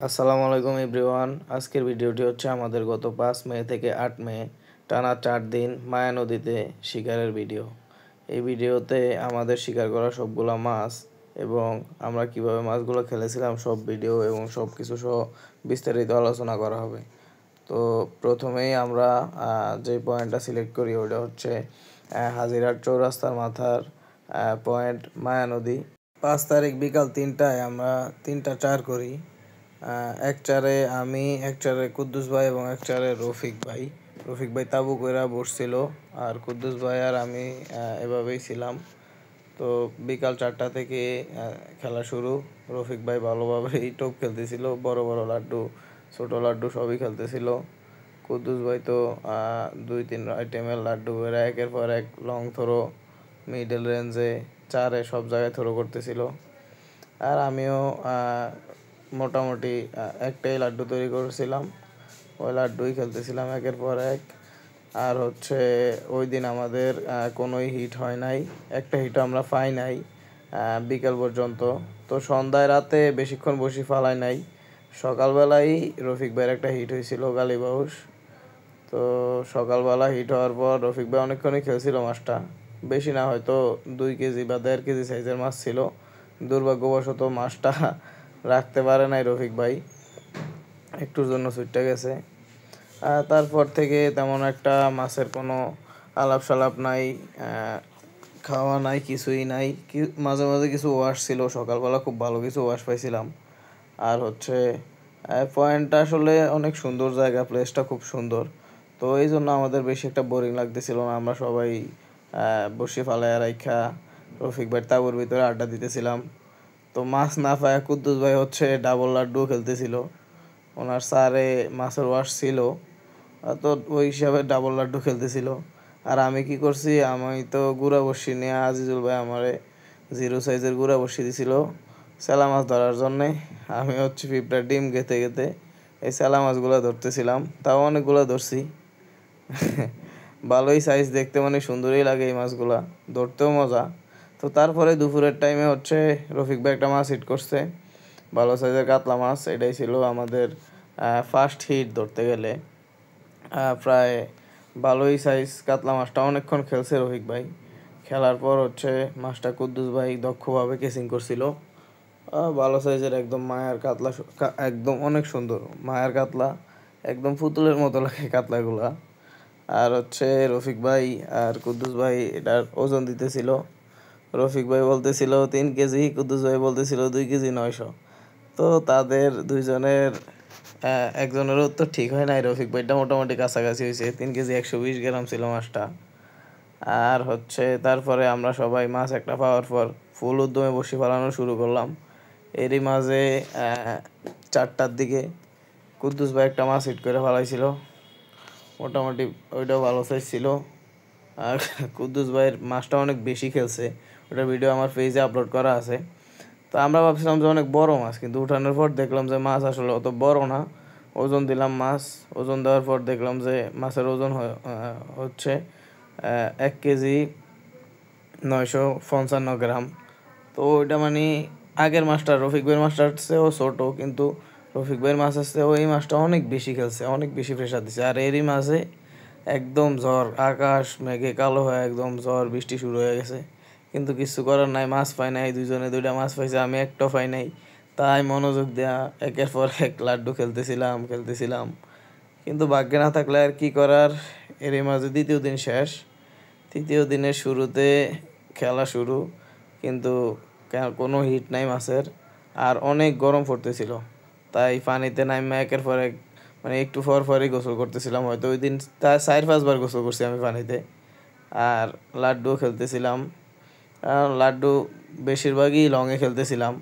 আসসালামু আলাইকুম এভরিওয়ান। আজকের ভিডিওটি হচ্ছে আমাদের গত 5 মে থেকে 8 মে টানা 4 দিন মায়া নদীতে শিকারের ভিডিও। এই ভিডিওতে আমাদের শিকার করা সবগুলা মাছ এবং আমরা কিভাবে মাছগুলো খেলেছিলাম সব ভিডিও এবং সব কিছু সহ বিস্তারিত আলোচনা করা হবে। তো প্রথমেই আমরা যে পয়েন্টটা সিলেক্ট করি ওটা হচ্ছে হাজিরহাট চৌরাস্তার মাথার পয়েন্ট মায়া নদী। 5 তারিখ বিকাল 3টায় আমরা 3টা 4 করি। এক চারে আমি, এক চারে কুদ্দুস ভাই এবং এক চারে রফিক ভাই তাবু কইরা বসছিল আর কুদ্দুস ভাই আর আমি এভাবেই ছিলাম। তো বিকাল 4টা থেকে খেলা শুরু। রফিক ভাই ভালোভাবেই টোপ খেলতেছিল, বড় বড় লাড্ডু ছোট লাড্ডু সবই খেলতেছিল। কুদ্দুস ভাই তো 2-3 আইটেমের লাড্ডু বেড়ে একের পর এক লং থ্রো, মিডল রেঞ্জে, চারে সব জায়গায় থ্রো করতেছিল। আর আমিও মোটামুটি একটাই লাড্ডু তৈরি করেছিলাম, ওই লাড্ডুই খেলতেছিলাম একের পর এক। আর হচ্ছে ওই দিন আমাদের কোনোই হিট হয় নাই, একটা হিটও আমরা পাই নাই বিকেল পর্যন্ত। তো সন্ধ্যায় রাতে বেশিক্ষণ বসি ফালাই নাই। সকালবেলায় রফিক ভাইয়ের একটা হিট হয়েছিল গালিবাউস। তো সকালবেলা হিট হওয়ার পর রফিক ভাই অনেকক্ষণই খেলছিল মাছটা, বেশি না হয়তো 2 কেজি বা 1.5 কেজি সাইজের মাছ ছিল। দুর্ভাগ্যবশত মাছটা রাখতে পারে নাই রফিক ভাই, একটুর জন্য ছুটে গেছে। তারপর থেকে তেমন একটা মাছের কোনো আলাপ সালাপ নাই, খাওয়া নাই, কিছুই নাই। মাঝে মাঝে কিছু ওয়াশ ছিল, সকালবেলা খুব ভালো কিছু ওয়াশ পাইছিলাম। আর হচ্ছে পয়েন্টটা আসলে অনেক সুন্দর জায়গা, প্লেসটা খুব সুন্দর। তো এই জন্য আমাদের বেশি একটা বোরিং লাগতেছিল না, আমরা সবাই বসে ফালাইয়া রাইখা রফিক ভাই তাবুর ভিতরে আড্ডা দিতেছিলাম। তো মাছ না পায় কুদ্দুস ভাই হচ্ছে ডাবল লাড্ডু খেলতেছিল, ওনার স্যারে মাছের ওয়াশ ছিল, তো ওই হিসাবে ডাবল লাড্ডু খেলতেছিল। আর আমি কি করছি, আমি তো গুঁড়া বড়শি নিয়ে আজিজুল ভাই আমারে 0 সাইজের গুঁড়া বড়শি দিছিল স্যালা মাছ ধরার জন্যে। আমি হচ্ছে পিঁপড়ার ডিম গেতে গেতে এই স্যালা মাছগুলো ধরতেছিলাম, তাও অনেকগুলো ধরছি। ভালোই সাইজ, দেখতে মানে সুন্দরই লাগে এই মাছগুলা, ধরতেও মজা। তো তারপরে দুপুরের টাইমে হচ্ছে রফিক ভাই একটা মাছ হিট করছে, ভালো সাইজের কাতলা মাছ। এটাই ছিল আমাদের ফার্স্ট হিট ধরতে গেলে। প্রায় ভালোই সাইজ কাতলা মাছটা অনেকক্ষণ খেলছে রফিক ভাই। খেলার পর হচ্ছে মাছটা কুদ্দুস ভাই দক্ষভাবে কেসিং করছিল। ভালো সাইজের একদম মায়ার কাতলা, একদম অনেক সুন্দর মায়ার কাতলা, একদম পুতুলের মতো লাগে কাতলাগুলা। আর হচ্ছে রফিক ভাই আর কুদ্দুস ভাই এটার ওজন দিতেছিল। রফিক ভাই বলতেছিল 3 কেজি, কুদ্দুস ভাই বলতেছিল 2 কেজি 900। তো তাদের দুইজনের একজনের উত্তর ঠিক হয় নাই, রফিক ভাইটা মোটামুটি কাছাকাছি হয়েছে, 3 কেজি 120 গ্রাম ছিল মাছটা। আর হচ্ছে তারপরে আমরা সবাই মাছ একটা পাওয়ার পর ফুল উদ্যমে বসি ফালানো শুরু করলাম। এরই মাঝে 4টার দিকে কুদ্দুস ভাই একটা মাছ হিট করে ফেলাইছিল, মোটামুটি ওইটাও ভালো সাইজ ছিল। আর কুদ্দুস ভাইয়ের মাছটা অনেক বেশি খেলছে, ওটার ভিডিও আমার পেজে আপলোড করা আছে। তো আমরা ভাবছিলাম যে অনেক বড় মাছ, কিন্তু উঠানোর পর দেখলাম যে মাছ আসলে অত বড় না। ওজন দিলাম মাছ, ওজন দেওয়ার পর দেখলাম যে মাছের ওজন হচ্ছে 1 কেজি 955 গ্রাম। তো ওইটা মানে আগের মাছটা রফিক ভাইয়ের মাছটার চেয়েও ছোটো, কিন্তু রফিক ভাইয়ের মাছের চেয়েও এই মাছটা অনেক বেশি খেলছে, অনেক বেশি প্রেশার দিছে। আর এরই মাঝে একদম ঝড়, আকাশ মেঘে কালো হয়ে একদম ঝড় বৃষ্টি শুরু হয়ে গেছে। কিন্তু কিছু করার নাই, মাছ পাই নাই, দুইজনে 2টা মাছ পাইছে, আমি একটাও পাই নাই। তাই মনোযোগ দেয়া একের পর এক লাড্ডু খেলতেছিলাম। কিন্তু ভাগ্যে না থাকলে আর কি করার। এরই মাঝে দ্বিতীয় দিন শেষ, তৃতীয় দিনের শুরুতে খেলা শুরু, কিন্তু কোনো হিট নাই মাছের। আর অনেক গরম পড়তেছিল, তাই পানিতে নামে একের পর এক মানে একটু পরই গোসল করতেছিলাম। হয়তো ওই দিন 4-5 বার গোসল করছি আমি পানিতে। আর লাড্ডুও খেলতেছিলাম, লাড্ডু বেশিরভাগই লংয়ে খেলতেছিলাম,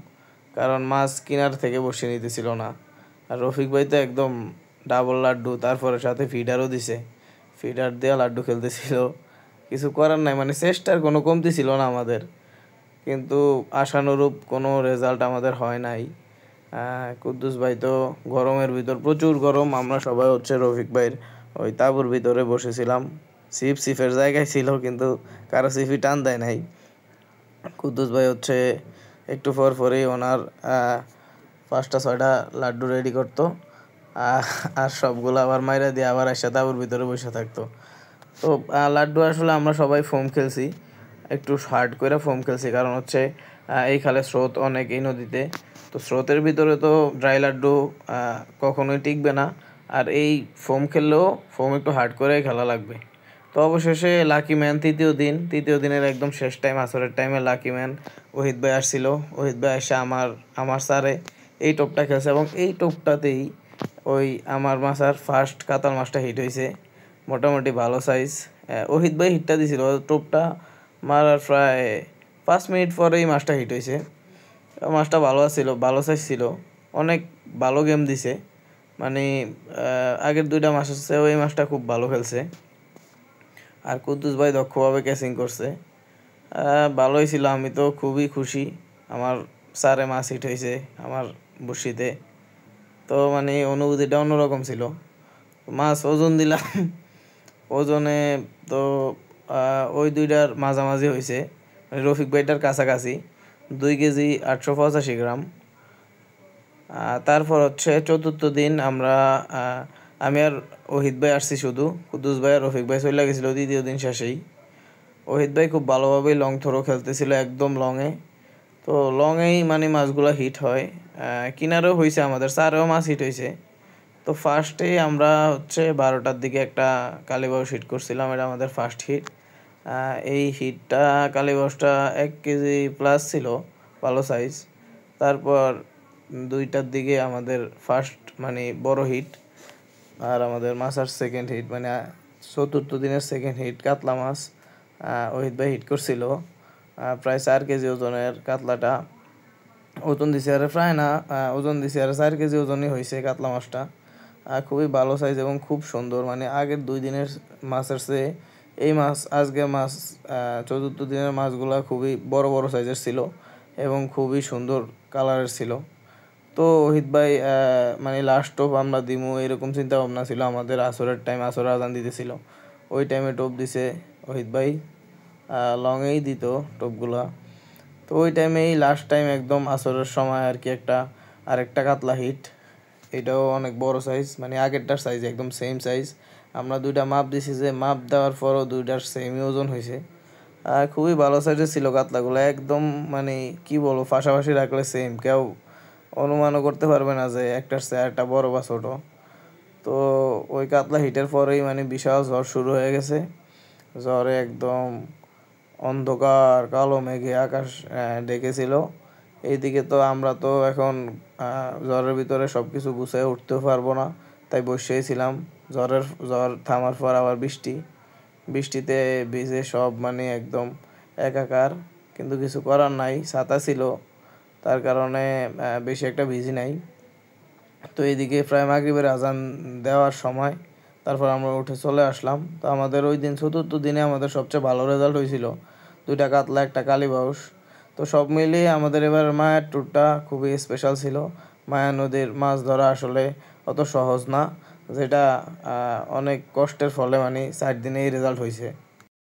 কারণ মাছ কিনার থেকে বসে নিতেছিল না। আর রফিক ভাই তো একদম ডাবল লাড্ডু, তারপরে সাথে ফিডারও দিছে, ফিডার দিয়ে লাড্ডু খেলতেছিল। কিছু করার নাই, মানে চেষ্টার কোনো কমতি ছিল না আমাদের, কিন্তু আশানুরূপ কোনো রেজাল্ট আমাদের হয় নাই। কুদ্দুস ভাই তো গরমের ভিতর, প্রচুর গরম, আমরা সবাই হচ্ছে রফিক ভাইয়ের ওই তাঁবুর ভিতরে বসেছিলাম। সিফের জায়গায় ছিল, কিন্তু কারো সিফি টান দেয় নাই। কুদ্দুস ভাই হচ্ছে একটু পরই ওনার 5টা 6টা লাড্ডু রেডি করতো, আর সবগুলো আবার মাইরা দিয়ে আবার এসে তাঁবুর ভিতরে বসে থাকতো। তো লাড্ডু আসলে আমরা সবাই ফোম খেলছি, একটু হার্ড করে ফোম খেলছি, কারণ হচ্ছে এই খালে স্রোত অনেক এই নদীতে। তো স্রোতের ভিতরে তো ড্রাই লাড্ডু কখনোই টিকবে না, আর এই ফোম খেললেও ফোম একটু হার্ড করে খেলা লাগবে। তো অবশেষে লাকি ম্যান তৃতীয় দিনের একদম শেষ টাইম, আসরের টাইমে লাকি ম্যান ওহিদ ভাই আসছিল। ওহিদ ভাই এসে আমার স্যারে এই টোপটা খেলছে, এবং এই টোপটাতেই ওই আমার মাছার ফার্স্ট কাতাল মাছটা হিট হয়েছে, মোটামুটি ভালো সাইজ। ওহিদ ভাই হিটটা দিছিল, টোপটা মারার প্রায় 5 মিনিট পরেই মাছটা হিট হয়েছে। মাছটা ভালো ছিল, ভালো সাইজ ছিল, অনেক ভালো গেম দিছে। মানে আগের 2টা মাসের চেয়ে ওই মাছটা খুব ভালো খেলছে। আর কুদ্দুস ভাই দক্ষভাবে ক্যাচিং করছে, ভালোই ছিল। আমি তো খুবই খুশি, আমার স্যারে মাছ হিট হয়েছে আমার বড়শিতে। তো মানে অনুভূতিটা অন্যরকম ছিল। মাছ ওজন দিলাম, ওজনে তো ওই 2টার মাঝামাঝি হয়েছে, মানে রফিক ভাইটার কাছাকাছি 2 কেজি 885 গ্রাম। তারপর হচ্ছে 4র্থ দিন আমি আর ওহিদ ভাই আসছি শুধু, কুদ্দুস ভাই আর রফিক ভাই চলে গেছিলো 2য় দিন শেষেই। ওহিদ ভাই খুব ভালোভাবেই লং থ্রো খেলতেছিল, একদম লংয়ে। তো লংয়েই মানে মাছগুলো হিট হয়, কিনারেও হয়েছে, আমাদের চারেও মাছ হিট হয়েছে। তো ফার্স্টেই আমরা হচ্ছে 12টার দিকে একটা কালীবাউস হিট করছিলাম, এটা আমাদের ফার্স্ট হিট। এই হিটটা কালীবাউসটা 1 কেজি প্লাস ছিল, ভালো সাইজ। তারপর 2টার দিকে আমাদের ফার্স্ট মানে বড় হিট, আর আমাদের মাছার সেকেন্ড হিট, মানে 4র্থ দিনের সেকেন্ড হিট কাতলা মাছ ওহিদ ভাই হিট করছিল। প্রায় 4 কেজি ওজনের কাতলাটা ওজন দিছে, আরে প্রায় না, ওজন দিছে আর 4 কেজি ওজনই হয়েছে কাতলা মাছটা। খুবই ভালো সাইজ এবং খুব সুন্দর, মানে আগের 2 দিনের মাছের চেয়ে এই মাছ, আজকের মাছ 4র্থ দিনের মাছগুলা খুবই বড় বড় সাইজের ছিল এবং খুবই সুন্দর কালারের ছিল। তো ওহিদ ভাই মানে লাস্ট টোপ আমরা দিমু এরকম চিন্তা ভাবনা ছিল আমাদের, আসরের টাইম, আসরের আজান দিতেছিল, ওই টাইমে টোপ দিছে ওহিদ ভাই, লংয়েই দিত টোপগুলা। তো ওই টাইমেই লাস্ট টাইম একদম আসরের সময় আর কি আরেকটা কাতলা হিট, এটাও অনেক বড় সাইজ, মানে আগেরটার সাইজ একদম সেম সাইজ। আমরা 2টা মাপ দিছি, যে মাপ দেওয়ার পরও 2টার সেমই ওজন হয়েছে। খুবই ভালো সাইজের ছিল কাতলাগুলো, একদম মানে কি বলবো, পাশাপাশি রাখলে সেম, কেউ অনুমানও করতে পারবে না যে একটার চেয়ে একটা বড় বা ছোট। তো ওই কাতলা হিটের পরেই মানে বিশাল ঝড় শুরু হয়ে গেছে। ঝড়ে একদম অন্ধকার কালো মেঘে আকাশ ডেকেছিল। এইদিকে তো আমরা তো এখন ঝড়ের ভিতরে সব কিছু গুছিয়ে উঠতেও পারবো না, তাই বসেই ছিলাম। ঝড় থামার পর আবার বৃষ্টিতে ভিজে সব মানে একদম একাকার, কিন্তু কিছু করার নাই, ছাতা ছিল, তার কারণে বেশি একটা ভিজি নাই। তো এইদিকে প্রায় মাগরিবের আজান দেওয়ার সময় তারপর আমরা উঠে চলে আসলাম। তো আমাদের ওই দিন 4র্থ দিনে আমাদের সবচেয়ে ভালো রেজাল্ট হয়েছিল, 2টা কাতলা, একটা কালীবাউস। তো সব মিলিয়ে আমাদের এবার মায়ার ট্যুরটা খুবই স্পেশাল ছিল। মায়া নদীর মাছ ধরা আসলে অত সহজ না, যেটা অনেক কষ্টের ফলে মানে 4 দিনেই রেজাল্ট হয়েছে।